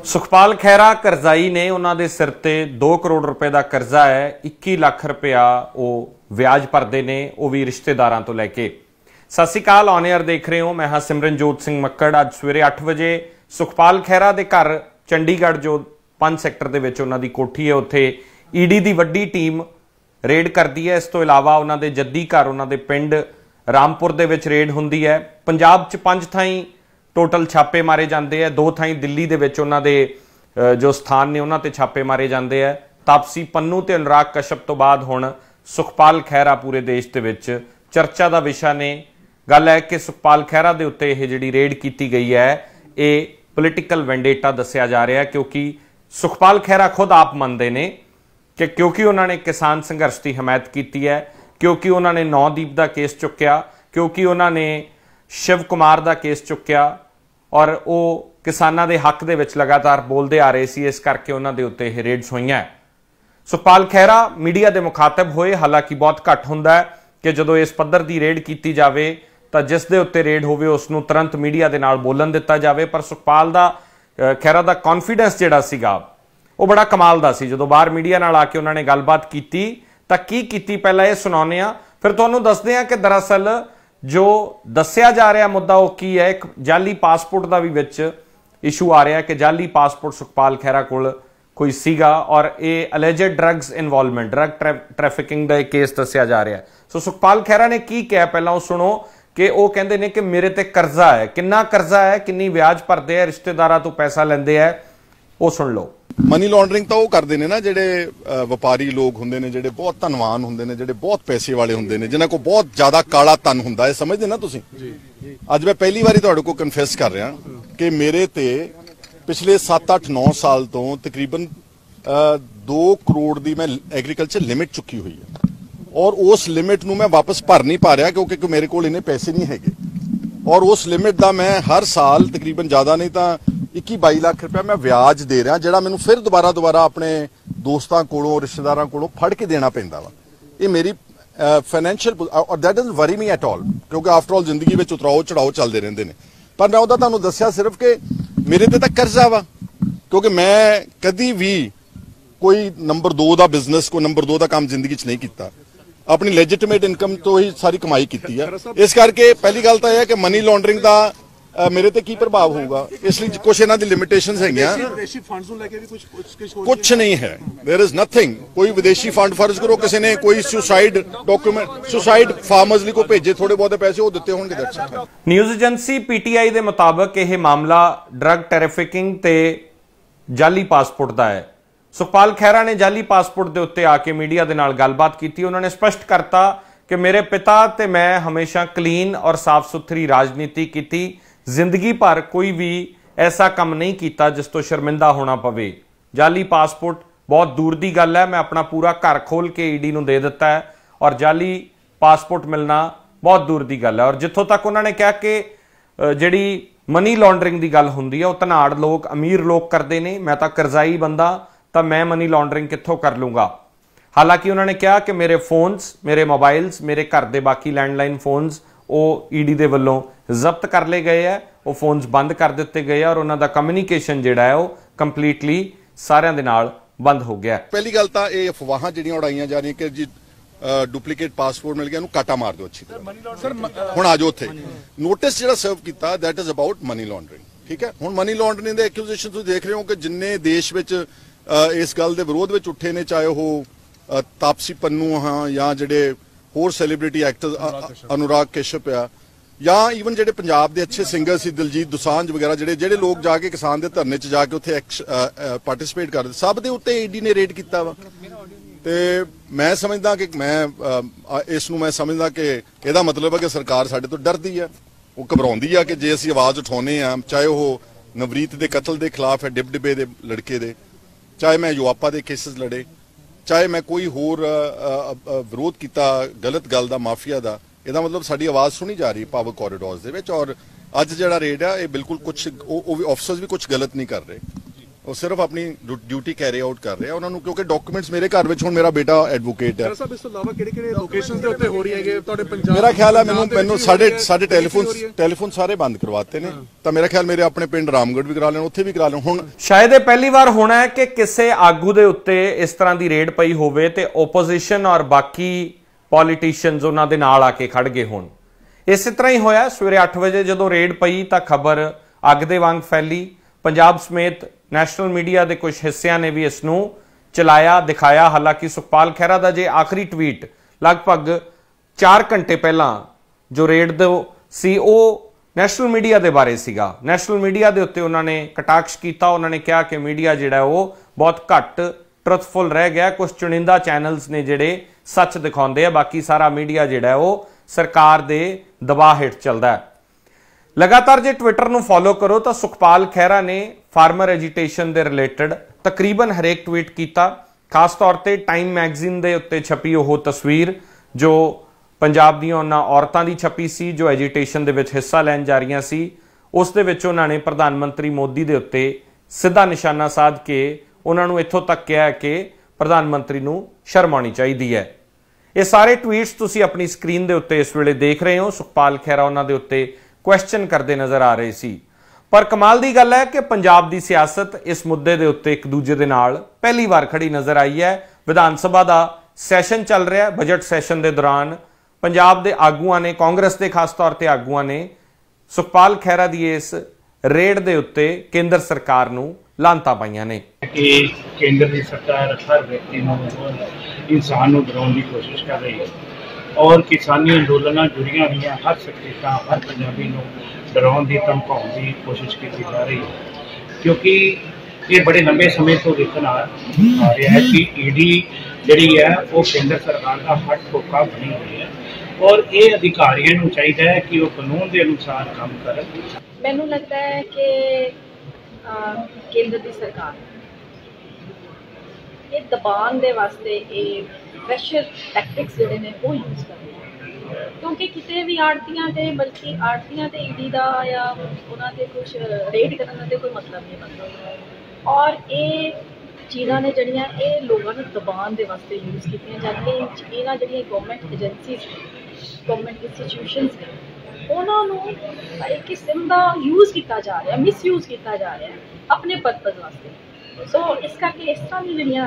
ਸੁਖਪਾਲ ਖਹਿਰਾ ਕਰਜ਼ਾਈ ਨੇ ਉਹਨਾਂ ਦੇ ਸਿਰ ਤੇ 2 ਕਰੋੜ ਰੁਪਏ ਦਾ ਕਰਜ਼ਾ ਹੈ। 21 ਲੱਖ ਰੁਪਇਆ ਉਹ ਵਿਆਜ ਭਰਦੇ ਨੇ, ਉਹ ਵੀ ਰਿਸ਼ਤੇਦਾਰਾਂ ਤੋਂ ਲੈ ਕੇ। ਸਤਿ ਸ਼੍ਰੀ ਅਕਾਲ, ਔਨ 에ਅਰ ਦੇਖ ਰਹੇ ਹੋ। ਮੈਂ ਹਾਂ ਸਿਮਰਨਜੋਤ ਸਿੰਘ ਮੱਕੜ। ਅੱਜ ਸਵੇਰੇ 8 ਵਜੇ ਸੁਖਪਾਲ ਖਹਿਰਾ ਦੇ ਘਰ ਚੰਡੀਗੜ੍ਹ ਜੋ 5 ਸੈਕਟਰ ਦੇ ਵਿੱਚ ਉਹਨਾਂ ਦੀ ਕੋਠੀ ਹੈ, ਉੱਥੇ ਈਡੀ ਦੀ ਵੱਡੀ ਟੀਮ ਰੇਡ ਕਰਦੀ ਹੈ। ਇਸ ਤੋਂ ਇਲਾਵਾ ਉਹਨਾਂ ਦੇ ਜੱਦੀ ਘਰ, ਉਹਨਾਂ ਦੇ ਪਿੰਡ ਰਾਮਪੁਰ ਦੇ ਵਿੱਚ ਰੇਡ ਹੁੰਦੀ ਹੈ। ਪੰਜਾਬ 'ਚ 5 ਥਾਈਂ टोटल छापे मारे जाते हैं। 2 थाई दिल्ली दे विच उन्हां दे जो स्थान ने उन्हां ते छापे मारे जाते हैं। तापसी पन्नू ते अनुराग कश्यप तो बाद हुण सुखपाल खैरा पूरे देश दे विच चर्चा का विषय ने। गल है कि सुखपाल खैरा दे उत्ते यह जिहड़ी रेड की गई है, ये पोलिटिकल वेंडेटा दस्सिया जा रहा है, क्योंकि सुखपाल खैरा खुद आप मनते हैं कि क्योंकि उन्होंने किसान संघर्ष की हमायत की है, क्योंकि उन्होंने नौदीप का केस चुक्या, क्योंकि उन्होंने शिव कुमार का केस चुक्या और वो किसानों के हक दे विच लगातार बोलते आ रहे सी। इस करके उन्होंने उत्ते यह रेड्स होईयां। सुखपाल खैरा मीडिया के मुखातब होए, हालांकि बहुत घट हुंदा है कि जदों इस पद्धर की रेड की जाए तो जिस दे उत्ते रेड होवे उसनूं तुरंत मीडिया के नाल बोलन दिता जाए। पर सुखपाल दा खैरा दा कॉन्फिडेंस जिहड़ा सीगा वो बड़ा कमाल दा सी। जदों बाहर मीडिया नाल आके उन्होंने गलबात की तां की कीती, पहला ये सुणाउने आ, फिर तुहानूं दसदे आ कि दरअसल जो दस्सिया जा रहा मुद्दा वो की है। एक जाली पासपोर्ट का भी विच इशू आ रहा है कि जाली पासपोर्ट सुखपाल खैरा कोल कोई सीगा और ये alleged drugs involvement, drug trafficking का एक केस दस्सिया जा रहा है। सो सुखपाल खैरा ने की कहा, पहला वो सुनो कि वो कहते हैं कि मेरे ते कर्जा है, कितना कर्जा है, किन्नी ब्याज भरते हैं, रिश्तेदारां तो पैसा लेंदे है, वो सुन लो। मनी लॉन्ड्रिंग तो वो करते हैं ना जिहड़े व्यापारी लोग होंदे ने, जिहड़े बहुत धनवान होंदे ने, जिहड़े बहुत पैसे वाले होंदे ने, जिन्हां को बहुत ज्यादा काला धन हुंदा है। समझदे ना तुसीं? अज मैं पहली बारी तुहाडे को कन्फेस कर रहा कि मेरे ते पिछले 7, 8, 9 साल तो तकरीबन 2 करोड़ की मैं एग्रीकल्चर लिमिट चुकी हुई है और उस लिमिट नूं मैं वापस भर नहीं पा रहा क्योंकि मेरे को इन्ने पैसे नहीं हैगे। और उस लिमिट का मैं हर साल तकरीबन ज्यादा नहीं तो 21-22 लाख रुपया मैं ब्याज दे रहा, जिहड़ा मैनूं फिर दोबारा अपने दोस्तों कोलों, रिश्तेदारों कोलों फड़ के देना पैंदा वा। ये मेरी फाइनैशियल और that doesn't worry me at all, क्योंकि आफ्टर ऑल जिंदगी में उतराओ चढ़ाओ चलते रहंदे ने। पर मैं उहदा तुहानूं दस्सिया सिर्फ कि मेरे ते तां कर्जा वा, क्योंकि मैं कदी भी कोई नंबर 2 का बिजनेस, कोई नंबर 2 का काम जिंदगी च नहीं किया। अपनी लेजिटिमेट इनकम तो ही सारी कमाई की है। इस करके पहली गल तो यह है कि मनी लॉन्ड्रिंग का मेरे ते की प्रभाव होगा, इसलिए कुछ इन्हां दी लिमिटेशंस हैगियां। विदेशी फंड्स नूं लेके भी कुछ नहीं है, देयर इज नथिंग। कोई विदेशी फंड फर्ज करो किसी ने कोई सुसाइड डॉक्यूमेंट, सुसाइड फार्मर्स ਲਈ को भेजे थोड़े बहुत पैसे वो दिते होणगे। दैट्स न्यूज़ एजेंसी पीटीआई के मुताबिक यह मामला ड्रग ट्रैफिकिंग ते जाली पासपोर्ट का है। सुखपाल खैरा ने जाली पासपोर्ट के उत्ते आके मीडिया के नाल गलबात की। उन्होंने स्पष्ट करता कि मेरे पिता ते मैं हमेशा क्लीन और साफ सुथरी राजनीति की, जिंदगी भर कोई भी ऐसा काम नहीं किया जिस तो शर्मिंदा होना पवे। जाली पासपोर्ट बहुत दूर की गल है, मैं अपना पूरा घर खोल के ईडी नूं दे दिता है और जाली पासपोर्ट मिलना बहुत दूर की गल है। और जिथों तक उन्होंने कहा कि जिहड़ी मनी लॉन्ड्रिंग की गल हुंदी है वो धनाड़ लोग, अमीर लोग करते हैं, मैं तो करजाई बंदा, तो मैं मनी लॉन्ड्रिंग कित्थों कर लूँगा। हालांकि उन्होंने कहा कि मेरे फोन्स, मेरे मोबाइल्स, मेरे घर के बाकी लैंडलाइन फोन्स वो ईडी दे वल्लों जब्त कर ले गए हैं, वो फोन्स बंद कर दिते गए और उन्हों का कम्यूनीकेशन जिहड़ा है वो कंप्लीटली सारिਆਂ ਦੇ ਨਾਲ बंद हो गया। पहली गल तो ये अफवाहां जिहड़ियां उड़ाईयां जा रही कि जी डुप्लीकेट पासपोर्ट मिल गया, इहनूं काटा मार दो अच्छी तरह। हुण आ जाओ उत्थे नोटिस जिहड़ा सर्व कीता, that is about money laundering. ठीक है, हुण मनी लॉन्ड्रिंग दे एक्यूजेशन तुसीं देख रहे हो कि जिन्ने देश विच इस गल दे विरोध विच उठे ने, चाहे वो तापसी पन्नू हाँ या जिहड़े होर सैलीब्रिटी एक्टर अनुराग कश्यप आ, या ईवन जिहड़े पंजाब के अच्छे सिंगर सी दिलजीत दोसांझ वगैरह, जिहड़े लोग जाके किसान के धरने च जाके उत्थे पार्टिसिपेट करते, सब दे उत्ते ईडी ने रेड किया वा। ते मैं समझदा कि मैं समझदा कि इहदा मतलब है कि सरकार साडे तो डरदी है, वो घबराउंदी है कि जे असीं आवाज़ उठाउने आ, चाहे वो नवरीत के कतल के खिलाफ है, डिबडिबे के लड़के दे, चाहे मैं युवापा के केसेस लड़े, चाहे मैं कोई होर विरोध किया गलत गल का, माफिया का, ਇਹਦਾ मतलब साड़ी आवाज़ सुनी जा रही पावर कॉरीडोर्स ਦੇ ਵਿੱਚ। और ਅੱਜ ਜਿਹੜਾ रेड है ये बिल्कुल कुछ अफसर्स भी कुछ गलत नहीं कर रहे। ਉਹ ਸਿਰਫ ਆਪਣੀ ਡਿਊਟੀ ਕੈਰੀ ਆਊਟ ਕਰ ਰਹੇ ਆ ਉਹਨਾਂ ਨੂੰ, ਕਿਉਂਕਿ ਡਾਕੂਮੈਂਟਸ ਮੇਰੇ ਘਰ ਵਿੱਚ ਹੁਣ ਮੇਰਾ ਬੇਟਾ ਐਡਵੋਕੇਟ ਹੈ। ਸਰ ਇਸ ਤੋਂ ਇਲਾਵਾ ਕਿਹੜੇ ਲੋਕੇਸ਼ਨਸ ਦੇ ਉੱਤੇ ਹੋ ਰਹੀ ਹੈਗੇ ਤੁਹਾਡੇ ਪੰਜਾਬ? ਮੇਰਾ ਖਿਆਲ ਹੈ ਮੈਨੂੰ ਸਾਡੇ ਟੈਲੀਫੋਨ ਸਾਰੇ ਬੰਦ ਕਰਵਾਤੇ ਨੇ, ਤਾਂ ਮੇਰਾ ਖਿਆਲ ਮੇਰੇ ਆਪਣੇ ਪਿੰਡ ਰਾਮਗੜ੍ਹ ਵੀ ਕਰਾ ਲੈਣ, ਉੱਥੇ ਵੀ ਕਰਾ ਲੈਣ। ਹੁਣ ਸ਼ਾਇਦ ਇਹ ਪਹਿਲੀ ਵਾਰ ਹੋਣਾ ਹੈ ਕਿ ਕਿਸੇ ਆਗੂ ਦੇ ਉੱਤੇ ਇਸ ਤਰ੍ਹਾਂ ਦੀ ਰੇਡ ਪਈ ਹੋਵੇ ਤੇ ਓਪੋਜੀਸ਼ਨ ਔਰ ਬਾਕੀ ਪੋਲੀਟੀਸ਼ੀਅਨਸ ਉਹਨਾਂ ਦੇ ਨਾਲ ਆ ਕੇ ਖੜ ਗਏ ਹੋਣ। ਇਸੇ ਤਰ੍ਹਾਂ ਹੀ ਹੋਇਆ ਸਵੇਰੇ 8 ਵਜੇ ਜਦੋਂ ਰੇਡ ਪਈ ਤਾਂ ਖਬਰ ਅੱਗ ਦੇ ਵਾਂਗ ਫੈਲੀ। ਪੰਜਾਬ ਸਮੇਤ ਨੈਸ਼ਨਲ ਮੀਡੀਆ ਦੇ ਕੁਝ ਹਿੱਸਿਆਂ ਨੇ ਵੀ ਇਸ ਨੂੰ ਚਲਾਇਆ ਦਿਖਾਇਆ। ਹਾਲਾਂਕਿ ਸੁਖਪਾਲ ਖਹਿਰਾ ਦਾ ਜੇ ਆਖਰੀ ਟਵੀਟ ਲਗਭਗ 4 ਘੰਟੇ ਪਹਿਲਾਂ ਜੋ ਰੇਡ ਸੀ ਉਹ ਨੈਸ਼ਨਲ ਮੀਡੀਆ ਦੇ ਬਾਰੇ ਸੀਗਾ। ਨੈਸ਼ਨਲ ਮੀਡੀਆ ਦੇ ਉੱਤੇ ਉਹਨਾਂ ਨੇ ਕਟਾਕਸ਼ ਕੀਤਾ। ਉਹਨਾਂ ਨੇ ਕਿਹਾ ਕਿ ਮੀਡੀਆ ਜਿਹੜਾ ਉਹ ਬਹੁਤ ਘੱਟ ਟਰਥਫੁਲ ਰਹਿ ਗਿਆ, ਕੁਝ ਚੁਣਿੰਦਾ ਚੈਨਲਸ ਨੇ ਜਿਹੜੇ ਸੱਚ ਦਿਖਾਉਂਦੇ ਆ, ਬਾਕੀ ਸਾਰਾ ਮੀਡੀਆ ਜਿਹੜਾ ਉਹ ਸਰਕਾਰ ਦੇ ਦਬਾਅ ਹੇਠ ਚੱਲਦਾ ਹੈ। ਲਗਾਤਾਰ ਜੇ ਟਵਿੱਟਰ ਨੂੰ ਫੋਲੋ ਕਰੋ ਤਾਂ ਸੁਖਪਾਲ ਖਹਿਰਾ ਨੇ ਫਾਰਮਰ ਐਜੀਟੇਸ਼ਨ ਦੇ ਰਿਲੇਟਡ ਤਕਰੀਬਨ ਹਰੇਕ ਟਵੀਟ ਕੀਤਾ। ਖਾਸ ਤੌਰ ਤੇ ਟਾਈਮ ਮੈਗਜ਼ੀਨ ਦੇ ਉੱਤੇ ਛਪੀ ਉਹ ਤਸਵੀਰ ਜੋ ਪੰਜਾਬ ਦੀਆਂ ਉਹਨਾਂ ਔਰਤਾਂ ਦੀ ਛਪੀ ਸੀ ਜੋ ਐਜੀਟੇਸ਼ਨ ਦੇ ਵਿੱਚ ਹਿੱਸਾ ਲੈਣ ਜਾ ਰਹੀਆਂ ਸੀ, ਉਸ ਦੇ ਵਿੱਚ ਉਹਨਾਂ ਨੇ ਪ੍ਰਧਾਨ ਮੰਤਰੀ ਮੋਦੀ ਦੇ ਉੱਤੇ ਸਿੱਧਾ ਨਿਸ਼ਾਨਾ ਸਾਧ ਕੇ ਉਹਨਾਂ ਨੂੰ ਇੱਥੋਂ ਤੱਕ ਕਿਹਾ ਕਿ ਪ੍ਰਧਾਨ ਮੰਤਰੀ ਨੂੰ ਸ਼ਰਮ ਆਉਣੀ ਚਾਹੀਦੀ ਹੈ। ਇਹ ਸਾਰੇ ਟਵੀਟਸ ਤੁਸੀਂ ਆਪਣੀ ਸਕਰੀਨ ਦੇ ਉੱਤੇ ਇਸ ਵੇਲੇ ਦੇਖ ਰਹੇ ਹੋ। ਸੁਖਪਾਲ ਖਹਿਰਾ ਉਹਨਾਂ ਦੇ ਉੱਤੇ ਕੁਐਸਚਨ ਕਰਦੇ ਨਜ਼ਰ ਆ ਰਹੇ ਸੀ। ਪਰ ਕਮਾਲ ਦੀ ਗੱਲ ਹੈ ਕਿ ਪੰਜਾਬ ਦੀ ਸਿਆਸਤ ਇਸ ਮੁੱਦੇ ਦੇ ਉੱਤੇ ਇੱਕ ਦੂਜੇ ਦੇ ਨਾਲ ਪਹਿਲੀ ਵਾਰ ਖੜੀ ਨਜ਼ਰ ਆਈ ਹੈ। ਵਿਧਾਨ ਸਭਾ ਦਾ ਸੈਸ਼ਨ ਚੱਲ ਰਿਹਾ ਹੈ। ਬਜਟ ਸੈਸ਼ਨ ਦੇ ਦੌਰਾਨ ਪੰਜਾਬ ਦੇ ਆਗੂਆਂ ਨੇ, ਕਾਂਗਰਸ ਦੇ ਖਾਸ ਤੌਰ ਤੇ ਆਗੂਆਂ ਨੇ ਸੁਖਪਾਲ ਖਹਿਰਾ ਦੀ ਇਸ ਰੇਡ ਦੇ ਉੱਤੇ ਕੇਂਦਰ ਸਰਕਾਰ ਨੂੰ ਲਾਂਤਾਂ ਪਾਈਆਂ ਨੇ ਕਿ ਕੇਂਦਰ ਦੀ ਸਰਕਾਰ ਹਰ ਵਿਅਕਤੀ ਨੂੰ, ਇਨਸਾਨ ਨੂੰ ਡਰਾਉਣ ਦੀ ਕੋਸ਼ਿਸ਼ ਕਰ ਰਹੀ ਹੈ ਔਰ ਕਿਸਾਨੀ ਅੰਦੋਲਨਾਂ ਜੁੜੀਆਂ ਹੋਈਆਂ ਹਰ ਸ਼ਖਸੀਅਤਾਂ, ਹਰ ਪੰਜਾਬੀ ਨੂੰ ਡਰਾਉਣ ਦੀ, ਧਮਕਾਉਣ ਦੀ ਕੋਸ਼ਿਸ਼ ਕੀਤੀ ਜਾ ਰਹੀ ਹੈ। ਕਿਉਂਕਿ ਇਹ ਬੜੇ ਲੰਬੇ ਸਮੇਂ ਤੋਂ ਦੇਖਣ ਆ ਰਿਹਾ ਹੈ ਕਿ ਈਡੀ ਜਿਹੜੀ ਹੈ ਉਹ ਕੇਂਦਰ ਸਰਕਾਰ ਦਾ ਹੱਥ ਠੋਕਾ ਬਣੀ ਹੋਈ ਹੈ ਔਰ ਇਹ ਅਧਿਕਾਰੀਆਂ ਨੂੰ ਚਾਹੀਦਾ ਹੈ ਕਿ ਉਹ ਕਾਨੂੰਨ ਦੇ ਅਨੁਸਾਰ ਕੰਮ ਕਰਨ। ਮੈਨੂੰ ਲੱਗਦਾ ਹੈ ਕਿ ਕੇਂਦਰ ਦੀ ਸਰਕਾਰ ਇਹ ਦਬਾਉਣ ਦੇ ਵਾਸਤੇ ਇਹ ਪ੍ਰੈਸ਼ਰ ਟੈਕਟਿਕਸ ਜਿਹੜੇ ਨੇ ਉਹ ਯੂਜ਼ ਕਰ ਰਹੇ ਹੈ, ਕਿਉਂਕਿ ਕਿਤੇ ਵੀ ਆੜਤੀਆਂ ਤੇ, ਬਲਕਿ ਆੜਤੀਆਂ ਤੇ ਈਡੀ ਦਾ ਜਾਂ ਉਹਨਾਂ ਤੇ ਕੁਝ ਰੇਡ ਕਰਨ ਦਾ ਤੇ ਕੋਈ ਮਤਲਬ ਨਹੀਂ ਬਣਦਾ। ਔਰ ਇਹ ਚੀਜ਼ਾਂ ਨੇ ਜਿਹੜੀਆਂ ਇਹ ਲੋਕਾਂ ਨੂੰ ਦਬਾਉਣ ਦੇ ਵਾਸਤੇ ਯੂਜ਼ ਕੀਤੀਆਂ ਜਾਂਦੀਆਂ। ਇਹਨਾਂ ਜਿਹੜੀਆਂ ਗਵਰਨਮੈਂਟ ਏਜੰਸੀਜ਼, ਗਵਰਨਮੈਂਟ ਇੰਸਟੀਟਿਊਸ਼ਨਸ ਨੇ, ਉਹਨਾਂ ਨੂੰ ਇੱਕ ਕਿਸਮ ਦਾ ਯੂਜ਼ ਕੀਤਾ ਜਾ ਰਿਹਾ, ਮਿਸਯੂਜ਼ ਕੀਤਾ ਜਾ ਰਿਹਾ ਆਪਣੇ ਪਰਪਸ ਵਾਸਤੇ। ਸੋ ਇਸ ਕਰਕੇ ਇਸ ਤਰ੍ਹਾਂ ਦੀਆਂ ਜਿਹੜੀਆਂ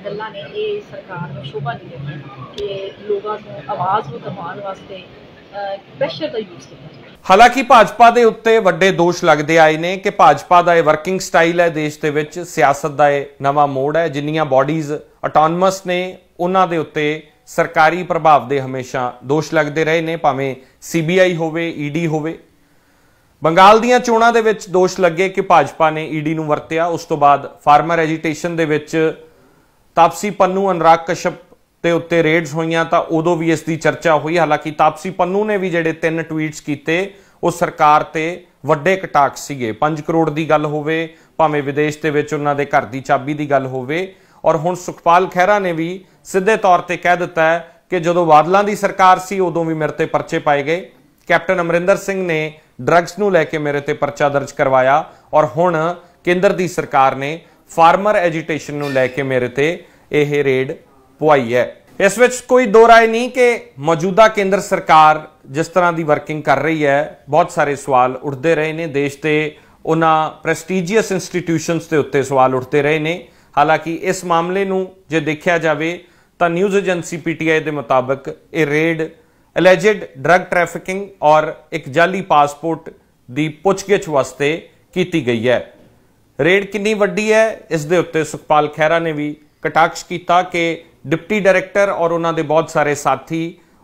ਗੱਲਾਂ ਨੇ ਇਹ ਸਰਕਾਰ ਨੂੰ ਸ਼ੋਭਾ ਨਹੀਂ ਦਿੰਦੀਆਂ ਕਿ ਲੋਕਾਂ ਨੂੰ ਆਵਾਜ਼ ਨੂੰ ਦਬਾਉਣ ਵਾਸਤੇ ਪ੍ਰੈਸ਼ਰ ਦਾ ਯੂਜ਼ ਕੀਤਾ ਜਾਵੇ। ਹਾਲਾਂਕਿ ਭਾਜਪਾ ਦੇ ਉੱਤੇ ਵੱਡੇ ਦੋਸ਼ ਲੱਗਦੇ ਆਏ ਨੇ ਕਿ ਭਾਜਪਾ ਦਾ ਇਹ ਵਰਕਿੰਗ ਸਟਾਈਲ ਹੈ, ਦੇਸ਼ ਦੇ ਵਿੱਚ ਸਿਆਸਤ ਦਾ ਇਹ ਨਵਾਂ ਮੋੜ ਹੈ। ਜਿੰਨੀਆਂ ਬਾਡੀਜ਼ ਆਟੋਨਮਸ ਨੇ ਉਹਨਾਂ ਦੇ ਉੱਤੇ ਸਰਕਾਰੀ ਪ੍ਰਭਾਵ ਦੇ ਹਮੇਸ਼ਾ ਦੋਸ਼ ਲੱਗਦੇ ਰਹੇ ਨੇ, ਭਾਵੇਂ CBI ਹੋਵੇ, ED ਹੋਵੇ। ਬੰਗਾਲ ਦੀਆਂ ਚੋਣਾਂ ਦੇ ਵਿੱਚ ਦੋਸ਼ ਲੱਗੇ ਕਿ ਭਾਜਪਾ ਨੇ ED ਨੂੰ ਵਰਤਿਆ। ਉਸ ਤੋਂ ਬਾਅਦ ਫਾਰਮਰ ਐਜੀਟੇਸ਼ਨ ਦੇ ਵਿੱਚ ਤਾਪਸੀ ਪੰਨੂ, ਅਨੁਰਾਗ ਕਸ਼ਪ ਦੇ ਉੱਤੇ ਰੇਡਸ ਹੋਈਆਂ ਤਾਂ ਉਦੋਂ ਵੀ ਇਸ ਦੀ ਚਰਚਾ ਹੋਈ। ਹਾਲਾਂਕਿ ਤਾਪਸੀ ਪੰਨੂ ਨੇ ਵੀ ਜਿਹੜੇ 3 ਟਵੀਟਸ ਕੀਤੇ ਉਹ ਸਰਕਾਰ ਤੇ ਵੱਡੇ ਕਟਾਕ ਸੀਗੇ। 5 ਕਰੋੜ ਦੀ ਗੱਲ ਹੋਵੇ, ਭਾਵੇਂ ਵਿਦੇਸ਼ ਦੇ ਵਿੱਚ ਉਹਨਾਂ ਦੇ ਘਰ ਦੀ ਚਾਬੀ ਦੀ ਗੱਲ ਹੋਵੇ। ਔਰ ਹੁਣ ਸੁਖਪਾਲ ਖਹਿਰਾ ਨੇ ਵੀ ਸਿੱਧੇ ਤੌਰ ਤੇ ਕਹਿ ਦਿੱਤਾ ਹੈ ਕਿ ਜਦੋਂ ਬਾਦਲਾਂ ਦੀ ਸਰਕਾਰ ਸੀ ਉਦੋਂ ਵੀ ਮੇਰੇ ਤੇ ਪਰਚੇ ਪਾਏ ਗਏ। ਕੈਪਟਨ ਅਮਰਿੰਦਰ ਸਿੰਘ ਨੇ ਡਰੱਗਸ ਨੂੰ ਲੈ ਕੇ ਮੇਰੇ ਤੇ ਪਰਚਾ ਦਰਜ ਕਰਵਾਇਆ ਔਰ ਹੁਣ ਕੇਂਦਰ ਦੀ ਸਰਕਾਰ ਨੇ ਫਾਰਮਰ ਐਜੀਟੇਸ਼ਨ ਨੂੰ ਲੈ ਕੇ ਮੇਰੇ ਤੇ ਇਹ ਰੇਡ ਪਵਾਈ ਹੈ। ਇਸ ਵਿੱਚ ਕੋਈ ਦੋ ਰਾਏ ਨਹੀਂ ਕਿ ਮੌਜੂਦਾ ਕੇਂਦਰ ਸਰਕਾਰ ਜਿਸ ਤਰ੍ਹਾਂ ਦੀ ਵਰਕਿੰਗ ਕਰ ਰਹੀ ਹੈ, ਬਹੁਤ ਸਾਰੇ ਸਵਾਲ ਉੱਠਦੇ ਰਹੇ ਨੇ। ਦੇਸ਼ ਦੇ ਉਹਨਾਂ ਪ੍ਰੈਸਟੀਜੀਅਸ ਇੰਸਟੀਟਿਊਸ਼ਨਸ ਦੇ ਉੱਤੇ ਸਵਾਲ ਉੱਠਦੇ ਰਹੇ ਨੇ। ਹਾਲਾਂਕਿ ਇਸ ਮਾਮਲੇ ਨੂੰ ਜੇ ਦੇਖਿਆ ਜਾਵੇ ਤਾਂ ਨਿਊਜ਼ ਏਜੰਸੀ PTI ਦੇ ਮੁਤਾਬਕ ਇਹ ਰੇਡ ਅਲੈਜਡ ਡਰੱਗ ਟ੍ਰੈਫਿਕਿੰਗ ਔਰ ਇੱਕ ਜਾਲੀ ਪਾਸਪੋਰਟ ਦੀ ਪੁੱਛਗਿੱਛ ਵਾਸਤੇ ਕੀਤੀ ਗਈ ਹੈ। ਰੇਡ ਕਿੰਨੀ ਵੱਡੀ ਹੈ ਇਸ ਦੇ ਉੱਤੇ ਸੁਖਪਾਲ ਖਹਿਰਾ ਨੇ ਵੀ ਕਟਾਕਸ਼ ਕੀਤਾ ਕਿ ਡਿਪਟੀ ਡਾਇਰੈਕਟਰ ਔਰ ਉਹਨਾਂ ਦੇ ਬਹੁਤ ਸਾਰੇ ਸਾਥੀ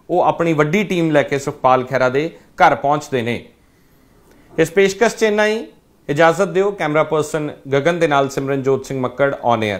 ਉਹ ਆਪਣੀ ਵੱਡੀ ਟੀਮ ਲੈ ਕੇ ਸੁਖਪਾਲ ਖਹਿਰਾ ਦੇ ਘਰ ਪਹੁੰਚਦੇ ਨੇ। ਇਸ ਪੇਸ਼ਕਸ਼ 'ਚ ਇੰਨਾ ਹੀ। ਇਜਾਜ਼ਤ ਦਿਓ। ਕੈਮਰਾ ਪਰਸਨ ਗਗਨ ਦੇ ਨਾਲ ਸਿਮਰਨਜੋਤ ਸਿੰਘ ਮੱਕੜ, ਔਨ 에ਅਰ।